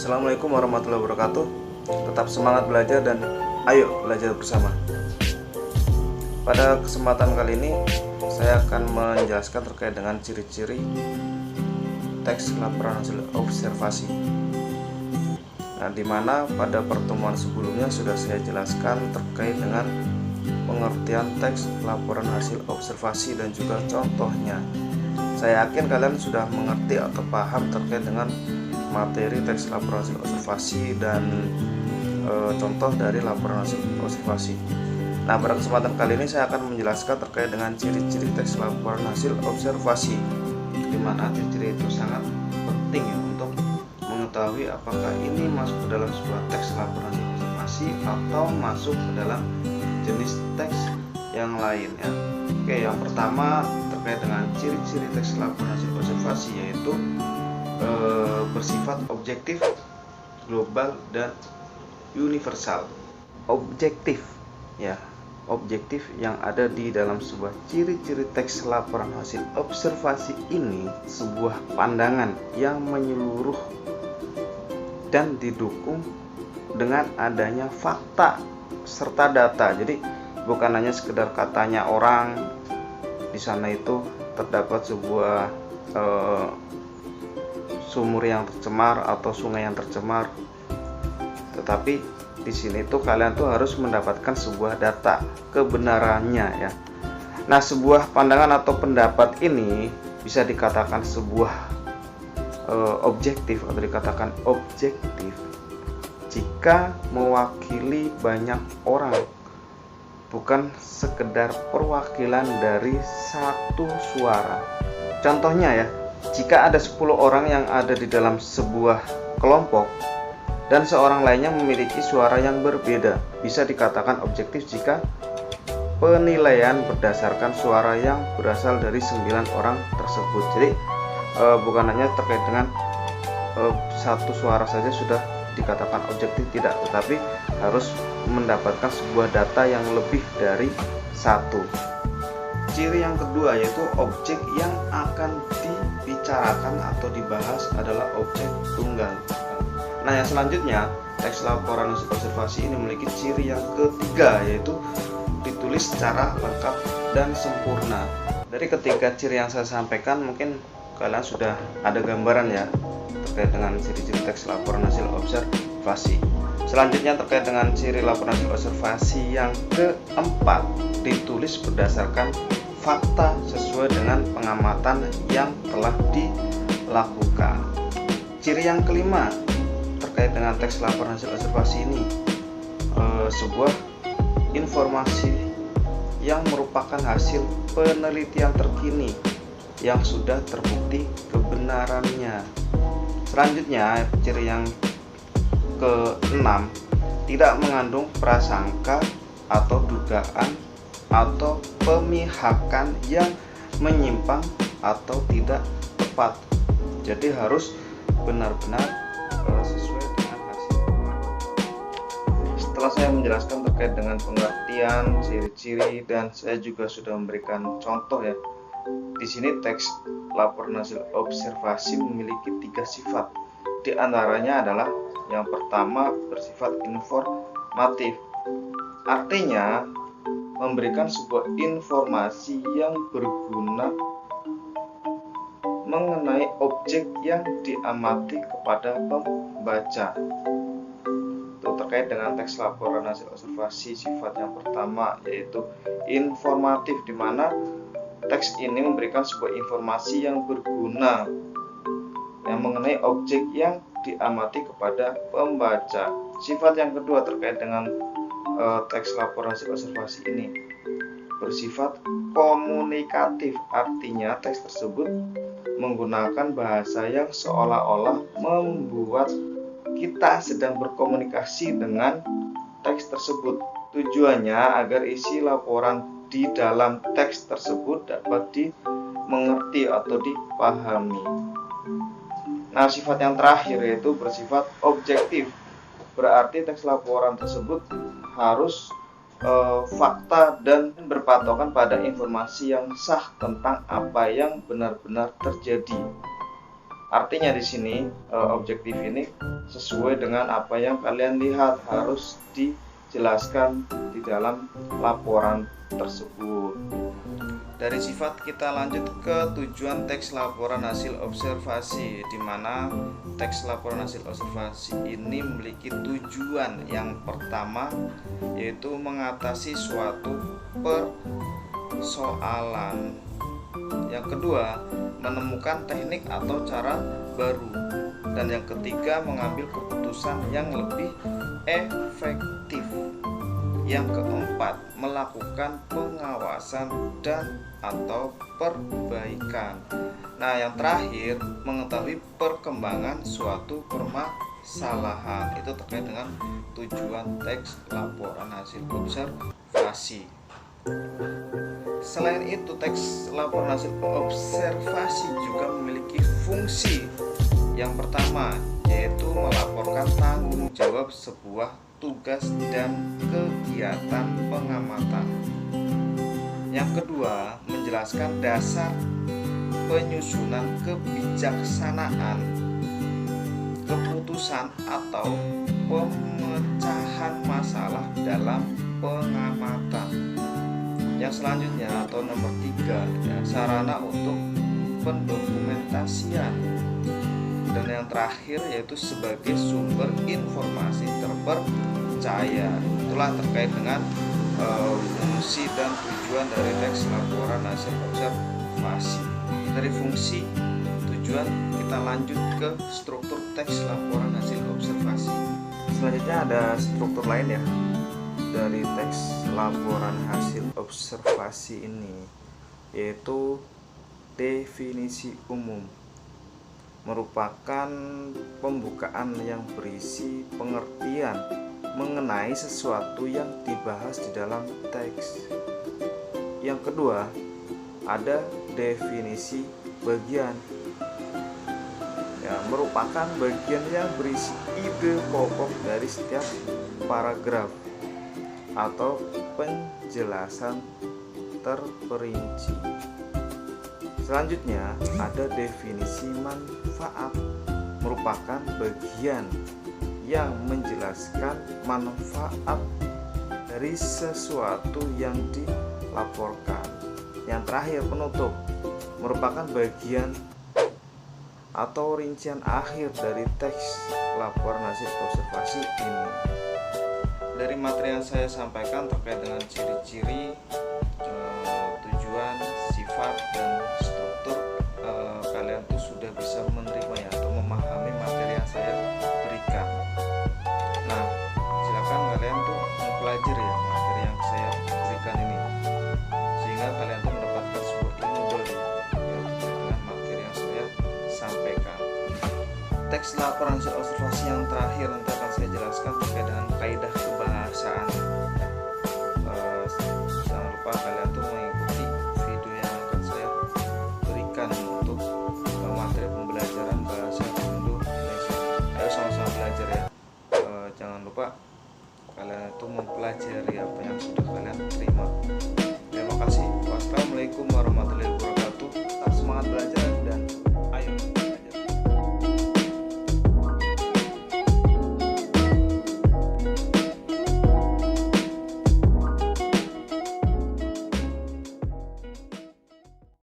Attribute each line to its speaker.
Speaker 1: Assalamualaikum warahmatullahi wabarakatuh. Tetap semangat belajar dan ayo belajar bersama. Pada kesempatan kali ini saya akan menjelaskan terkait dengan ciri-ciri teks laporan hasil observasi. Nah, dimana pada pertemuan sebelumnya sudah saya jelaskan terkait dengan pengertian teks laporan hasil observasi dan juga contohnya. Saya yakin kalian sudah mengerti atau paham terkait dengan materi teks laporan hasil observasi dan contoh dari laporan hasil observasi. Nah, pada kesempatan kali ini saya akan menjelaskan terkait dengan ciri-ciri teks laporan hasil observasi, di mana ciri-ciri itu sangat penting ya untuk mengetahui apakah ini masuk ke dalam sebuah teks laporan hasil observasi atau masuk ke dalam jenis teks yang lain ya. Oke, yang pertama terkait dengan ciri-ciri teks laporan hasil observasi yaitu bersifat objektif, global, dan universal. Objektif ya, objektif yang ada di dalam sebuah ciri-ciri teks laporan hasil observasi ini sebuah pandangan yang menyeluruh dan didukung dengan adanya fakta serta data. Jadi bukan hanya sekedar katanya orang di sana itu terdapat sebuah sumur yang tercemar atau sungai yang tercemar, tetapi di sini tuh kalian tuh harus mendapatkan sebuah data kebenarannya ya. Nah, sebuah pandangan atau pendapat ini bisa dikatakan sebuah objektif atau dikatakan objektif jika mewakili banyak orang, bukan sekedar perwakilan dari satu suara. Contohnya ya, jika ada 10 orang yang ada di dalam sebuah kelompok dan seorang lainnya memiliki suara yang berbeda, bisa dikatakan objektif jika penilaian berdasarkan suara yang berasal dari 9 orang tersebut. Jadi bukan hanya terkait dengan satu suara saja sudah dikatakan objektif, tidak, tetapi harus mendapatkan sebuah data yang lebih dari satu. Ciri yang kedua yaitu objek yang akan dibicarakan atau dibahas adalah objek tunggal. Nah, yang selanjutnya teks laporan hasil observasi ini memiliki ciri yang ketiga yaitu ditulis secara lengkap dan sempurna. Dari ketiga ciri yang saya sampaikan mungkin kalian sudah ada gambaran ya terkait dengan ciri-ciri teks laporan hasil observasi. Selanjutnya terkait dengan ciri laporan hasil observasi yang keempat, ditulis berdasarkan fakta sesuai dengan pengamatan yang telah dilakukan. Ciri yang kelima terkait dengan teks laporan hasil observasi ini, sebuah informasi yang merupakan hasil penelitian terkini yang sudah terbukti kebenarannya. Selanjutnya ciri yang keenam, tidak mengandung prasangka atau dugaan atau pemihakan yang menyimpang atau tidak tepat. Jadi harus benar-benar sesuai dengan hasil pengamatan. Setelah saya menjelaskan terkait dengan pengertian, ciri-ciri, dan saya juga sudah memberikan contoh ya. Di sini teks laporan hasil observasi memiliki 3 sifat. Di antaranya adalah yang pertama bersifat informatif. Artinya memberikan sebuah informasi yang berguna mengenai objek yang diamati kepada pembaca. Itu terkait dengan teks laporan hasil observasi, sifat yang pertama yaitu informatif, di mana teks ini memberikan sebuah informasi yang berguna yang mengenai objek yang diamati kepada pembaca. Sifat yang kedua terkait dengan teks laporan hasil observasi ini bersifat komunikatif, artinya teks tersebut menggunakan bahasa yang seolah-olah membuat kita sedang berkomunikasi dengan teks tersebut. Tujuannya agar isi laporan di dalam teks tersebut dapat dimengerti atau dipahami. Nah, sifat yang terakhir yaitu bersifat objektif. Berarti teks laporan tersebut harus fakta dan berpatokan pada informasi yang sah tentang apa yang benar-benar terjadi. Artinya di sini objektif ini sesuai dengan apa yang kalian lihat, harus dijelaskan di dalam laporan tersebut. Dari sifat kita lanjut ke tujuan teks laporan hasil observasi, di mana teks laporan hasil observasi ini memiliki tujuan yang pertama, yaitu mengatasi suatu persoalan. Yang kedua, menemukan teknik atau cara baru. Dan yang ketiga, mengambil keputusan yang lebih efektif. Yang keempat, melakukan pengawasan dan atau perbaikan. Nah, yang terakhir, mengetahui perkembangan suatu permasalahan. Itu terkait dengan tujuan teks laporan hasil observasi. Selain itu, teks laporan hasil observasi juga memiliki fungsi. Yang pertama, yaitu melaporkan tanggung jawab sebuah tugas dan kegiatan pengamatan. Yang kedua, menjelaskan dasar penyusunan kebijaksanaan, keputusan atau pemecahan masalah dalam pengamatan. Yang selanjutnya atau nomor 3, sarana untuk pendokumentasian. Dan yang terakhir yaitu sebagai sumber informasi terpercaya. Itulah terkait dengan fungsi dan tujuan dari teks laporan hasil observasi. Dari fungsi tujuan kita lanjut ke struktur teks laporan hasil observasi. Selanjutnya ada struktur lain ya dari teks laporan hasil observasi ini, yaitu definisi umum. Merupakan pembukaan yang berisi pengertian mengenai sesuatu yang dibahas di dalam teks. Yang kedua, ada definisi bagian. Ya, merupakan bagian yang berisi ide pokok dari setiap paragraf atau penjelasan terperinci. Selanjutnya ada definisi manfaat, merupakan bagian yang menjelaskan manfaat dari sesuatu yang dilaporkan. Yang terakhir, penutup, merupakan bagian atau rincian akhir dari teks laporan hasil observasi ini. Dari materi yang saya sampaikan terkait dengan ciri-ciri, tujuan, sifat, dan struktur, kalian tuh sudah bisa menerima ya, atau memahami materi yang saya berikan. Nah, silakan kalian tuh mempelajari ya materi yang saya berikan ini, sehingga kalian tuh mendapatkan sebuah ilmu baru ya, terkait dengan materi yang saya sampaikan. Teks laporan hasil observasi yang terakhir nanti akan saya jelaskan terkait dengan kaidah kebahasaan. Jangan lupa kalian